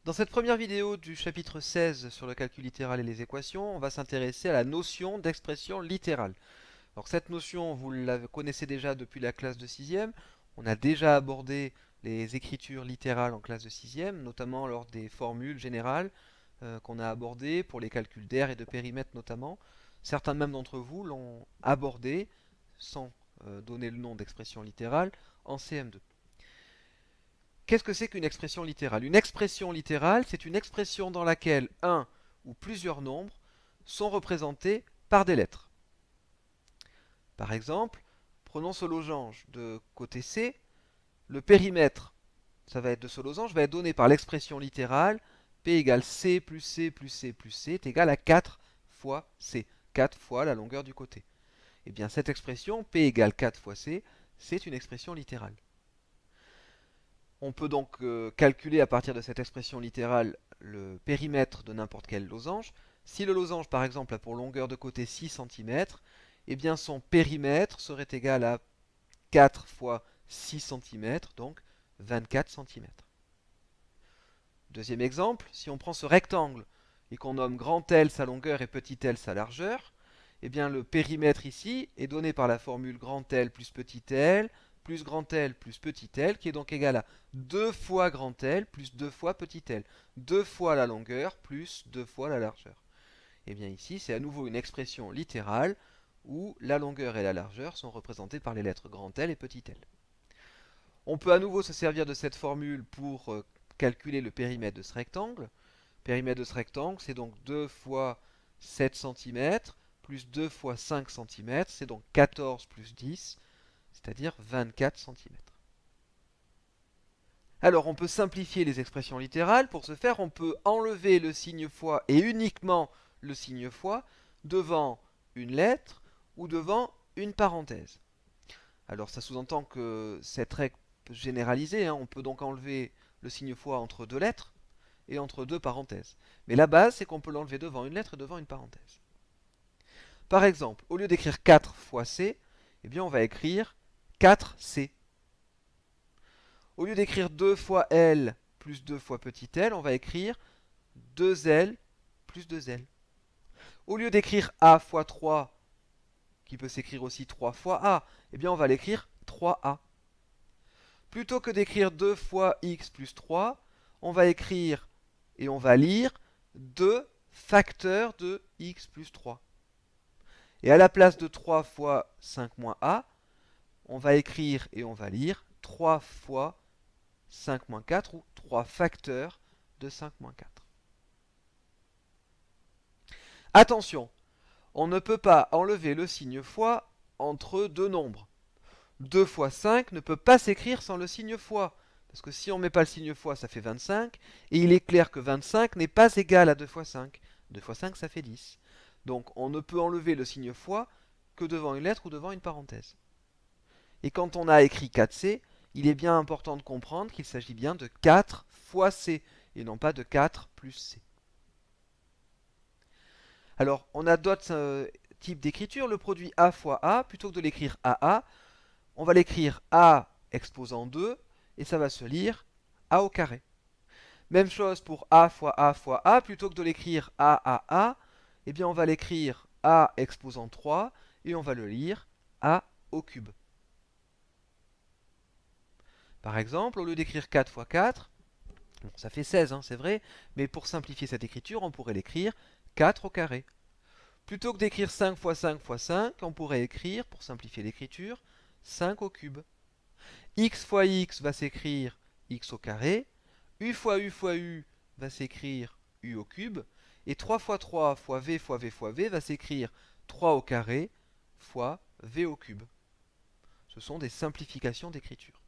Dans cette première vidéo du chapitre 16 sur le calcul littéral et les équations, on va s'intéresser à la notion d'expression littérale. Alors cette notion, vous la connaissez déjà depuis la classe de 6e. On a déjà abordé les écritures littérales en classe de 6e, notamment lors des formules générales qu'on a abordées pour les calculs d'aire et de périmètre notamment. Certains même d'entre vous l'ont abordé sans donner le nom d'expression littérale en CM2. Qu'est-ce que c'est qu'une expression littérale? Une expression littérale, c'est une expression dans laquelle un ou plusieurs nombres sont représentés par des lettres. Par exemple, prenons ce losange de côté C, le périmètre de ce losange va être donné par l'expression littérale P égale C plus C plus C plus C est égal à 4 fois C, 4 fois la longueur du côté. Et bien cette expression P égale 4 fois C, c'est une expression littérale. On peut donc calculer à partir de cette expression littérale le périmètre de n'importe quel losange. Si le losange par exemple a pour longueur de côté 6 cm, eh bien son périmètre serait égal à 4 fois 6 cm, donc 24 cm. Deuxième exemple, si on prend ce rectangle et qu'on nomme grand L sa longueur et petit l sa largeur, eh bien le périmètre ici est donné par la formule grand L plus grand L plus petit l, qui est donc égal à 2 fois grand L plus 2 fois petit l. 2 fois la longueur plus 2 fois la largeur. Et bien ici, c'est à nouveau une expression littérale où la longueur et la largeur sont représentées par les lettres grand L et petit l. On peut à nouveau se servir de cette formule pour calculer le périmètre de ce rectangle. Le périmètre de ce rectangle, c'est donc 2 fois 7 cm plus 2 fois 5 cm, c'est donc 14 plus 10, c'est-à-dire 24 cm. Alors, on peut simplifier les expressions littérales. Pour ce faire, on peut enlever le signe fois et uniquement le signe fois devant une lettre ou devant une parenthèse. Alors, ça sous-entend que cette règle peut se généraliser, hein. On peut donc enlever le signe fois entre deux lettres et entre deux parenthèses. Mais la base, c'est qu'on peut l'enlever devant une lettre et devant une parenthèse. Par exemple, au lieu d'écrire 4 fois C, eh bien on va écrire 4C. Au lieu d'écrire 2 fois L plus 2 fois petit l, on va écrire 2L plus 2L. Au lieu d'écrire A fois 3, qui peut s'écrire aussi 3 fois A, eh bien on va l'écrire 3A. Plutôt que d'écrire 2 fois X plus 3, on va écrire et on va lire 2 facteurs de X plus 3. Et à la place de 3 fois 5 moins A, on va écrire et on va lire 3 fois 5 moins 4 ou 3 facteurs de 5 moins 4. Attention, on ne peut pas enlever le signe fois entre deux nombres. 2 fois 5 ne peut pas s'écrire sans le signe fois. Parce que si on ne met pas le signe fois, ça fait 25. Et il est clair que 25 n'est pas égal à 2 fois 5. 2 fois 5, ça fait 10. Donc on ne peut enlever le signe fois que devant une lettre ou devant une parenthèse. Et quand on a écrit 4C, il est bien important de comprendre qu'il s'agit bien de 4 fois C, et non pas de 4 plus C. Alors, on a d'autres types d'écriture. Le produit A fois A, plutôt que de l'écrire AA, on va l'écrire A exposant 2, et ça va se lire A au carré. Même chose pour A fois A fois A, plutôt que de l'écrire AAA, eh bien on va l'écrire A exposant 3, et on va le lire A au cube. Par exemple, au lieu d'écrire 4 fois 4, bon, ça fait 16, hein, c'est vrai, mais pour simplifier cette écriture, on pourrait l'écrire 4 au carré. Plutôt que d'écrire 5 fois 5 fois 5, on pourrait écrire, pour simplifier l'écriture, 5 au cube. X fois x va s'écrire x au carré, u fois u fois u va s'écrire u au cube, et 3 fois 3 fois v fois v fois v va s'écrire 3 au carré fois v au cube. Ce sont des simplifications d'écriture.